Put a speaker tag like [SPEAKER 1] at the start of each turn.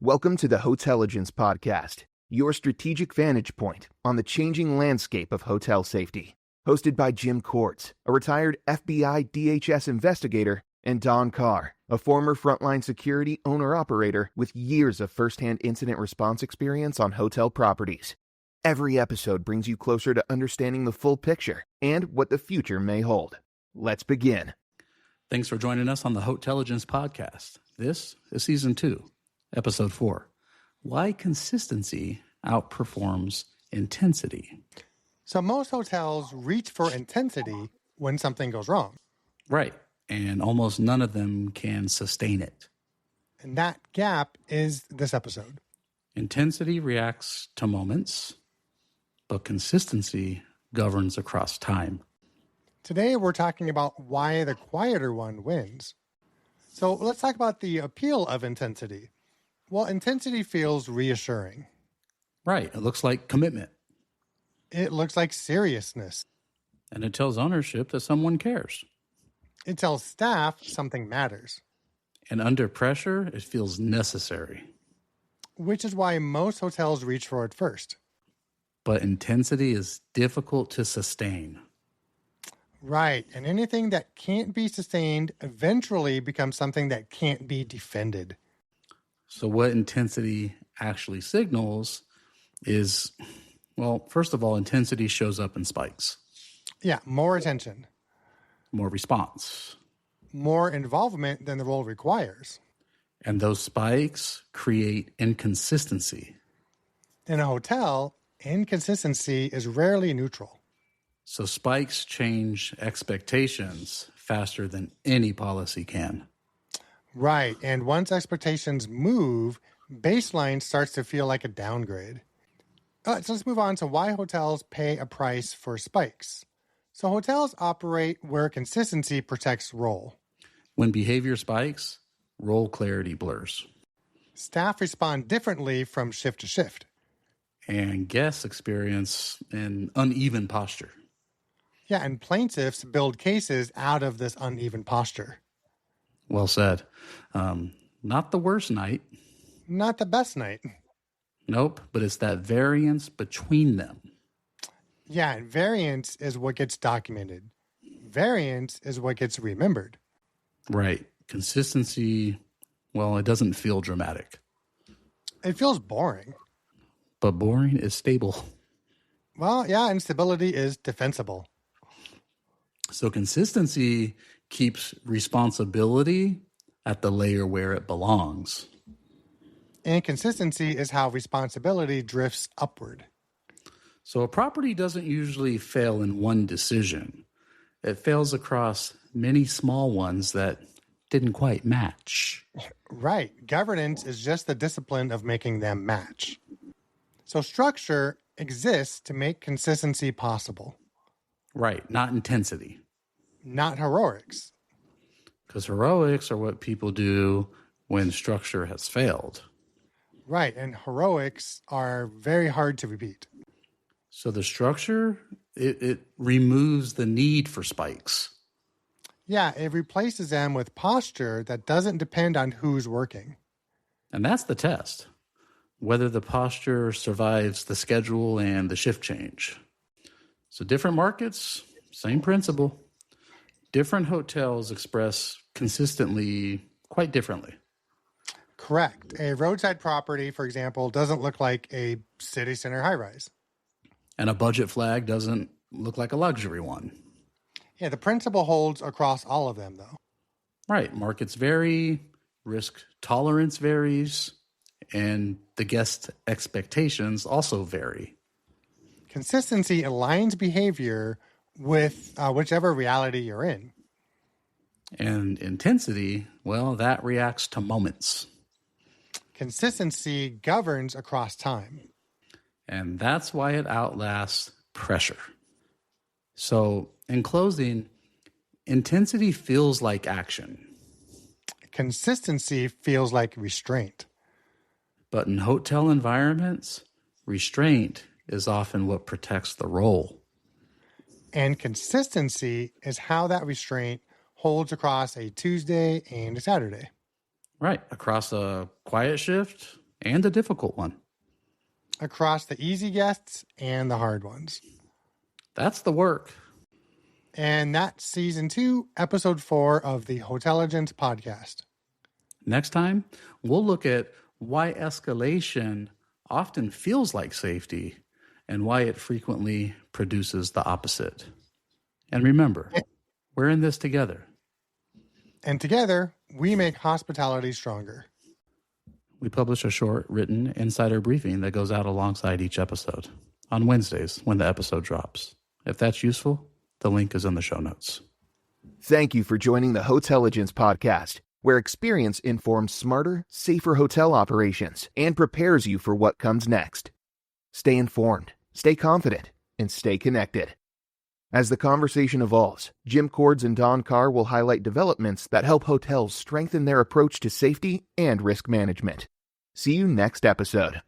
[SPEAKER 1] Welcome to the Hotelligence Podcast, your strategic vantage point on the changing landscape of hotel safety. Hosted by Jim Kortz, a retired FBI DHS investigator, and Don Carr, a former frontline security owner-operator with years of first-hand incident response experience on hotel properties. Every episode brings you closer to understanding the full picture and what the future may hold. Let's begin.
[SPEAKER 2] Thanks for joining us on the Hotelligence Podcast. This is Season 2. Episode 4, Why Consistency Outperforms Intensity.
[SPEAKER 3] So most hotels reach for intensity when something goes wrong.
[SPEAKER 2] Right, and almost none of them can sustain it.
[SPEAKER 3] And that gap is this episode.
[SPEAKER 2] Intensity reacts to moments, but consistency governs across time.
[SPEAKER 3] Today we're talking about why the quieter one wins. So let's talk about the appeal of intensity. Well, intensity feels reassuring.
[SPEAKER 2] Right, it looks like commitment.
[SPEAKER 3] It looks like seriousness.
[SPEAKER 2] And it tells ownership that someone cares.
[SPEAKER 3] It tells staff something matters.
[SPEAKER 2] And under pressure, it feels necessary.
[SPEAKER 3] Which is why most hotels reach for it first.
[SPEAKER 2] But intensity is difficult to sustain.
[SPEAKER 3] Right, and anything that can't be sustained eventually becomes something that can't be defended.
[SPEAKER 2] So what intensity actually signals is, well, first of all, intensity shows up in spikes.
[SPEAKER 3] Yeah, more attention.
[SPEAKER 2] More response.
[SPEAKER 3] More involvement than the role requires.
[SPEAKER 2] And those spikes create inconsistency.
[SPEAKER 3] In a hotel, inconsistency is rarely neutral.
[SPEAKER 2] So spikes change expectations faster than any policy can.
[SPEAKER 3] Right, and once expectations move, baseline starts to feel like a downgrade. So let's move on to why hotels pay a price for spikes. So hotels operate where consistency protects role.
[SPEAKER 2] When behavior spikes, role clarity blurs.
[SPEAKER 3] Staff respond differently from shift to shift.
[SPEAKER 2] And guests experience an uneven posture.
[SPEAKER 3] Yeah, and plaintiffs build cases out of this uneven posture.
[SPEAKER 2] Well said. Not the worst night.
[SPEAKER 3] Not the best night.
[SPEAKER 2] Nope, but it's that variance between them.
[SPEAKER 3] Yeah, and variance is what gets documented. Variance is what gets remembered.
[SPEAKER 2] Right. Consistency, well, it doesn't feel dramatic.
[SPEAKER 3] It feels boring.
[SPEAKER 2] But boring is stable.
[SPEAKER 3] Well, yeah, and stability is defensible.
[SPEAKER 2] So consistency keeps responsibility at the layer where it belongs.
[SPEAKER 3] Inconsistency is how responsibility drifts upward.
[SPEAKER 2] So a property doesn't usually fail in one decision. It fails across many small ones that didn't quite match.
[SPEAKER 3] Right. Governance is just the discipline of making them match. So structure exists to make consistency possible.
[SPEAKER 2] Right, not intensity.
[SPEAKER 3] Not heroics.
[SPEAKER 2] Because heroics are what people do when structure has failed.
[SPEAKER 3] Right, and heroics are very hard to repeat.
[SPEAKER 2] So the structure, it removes the need for spikes.
[SPEAKER 3] Yeah, it replaces them with posture that doesn't depend on who's working.
[SPEAKER 2] And that's the test. Whether the posture survives the schedule and the shift change. So different markets, same principle. Different hotels express consistently quite differently.
[SPEAKER 3] Correct. A roadside property, for example, doesn't look like a city center high-rise.
[SPEAKER 2] And a budget flag doesn't look like a luxury one.
[SPEAKER 3] Yeah, the principle holds across all of them, though.
[SPEAKER 2] Right. Markets vary, risk tolerance varies, and the guest expectations also vary.
[SPEAKER 3] Consistency aligns behavior with whichever reality you're in.
[SPEAKER 2] And intensity, well, that reacts to moments.
[SPEAKER 3] Consistency governs across time.
[SPEAKER 2] And that's why it outlasts pressure. So, in closing, intensity feels like action.
[SPEAKER 3] Consistency feels like restraint.
[SPEAKER 2] But in hotel environments, restraint is often what protects the role.
[SPEAKER 3] And consistency is how that restraint holds across a Tuesday and a Saturday.
[SPEAKER 2] Right. Across a quiet shift and a difficult one.
[SPEAKER 3] Across the easy guests and the hard ones.
[SPEAKER 2] That's the work.
[SPEAKER 3] And that's season 2, episode 4 of the Hotelligence Podcast.
[SPEAKER 2] Next time, we'll look at why escalation often feels like safety and why it frequently produces the opposite. And remember, we're in this together.
[SPEAKER 3] And together, we make hospitality stronger.
[SPEAKER 2] We publish a short written insider briefing that goes out alongside each episode on Wednesdays when the episode drops. If that's useful, the link is in the show notes.
[SPEAKER 1] Thank you for joining the Hotelligence Podcast, where experience informs smarter, safer hotel operations and prepares you for what comes next. Stay informed, stay confident, and stay connected. As the conversation evolves, Jim Cords and Don Carr will highlight developments that help hotels strengthen their approach to safety and risk management. See you next episode.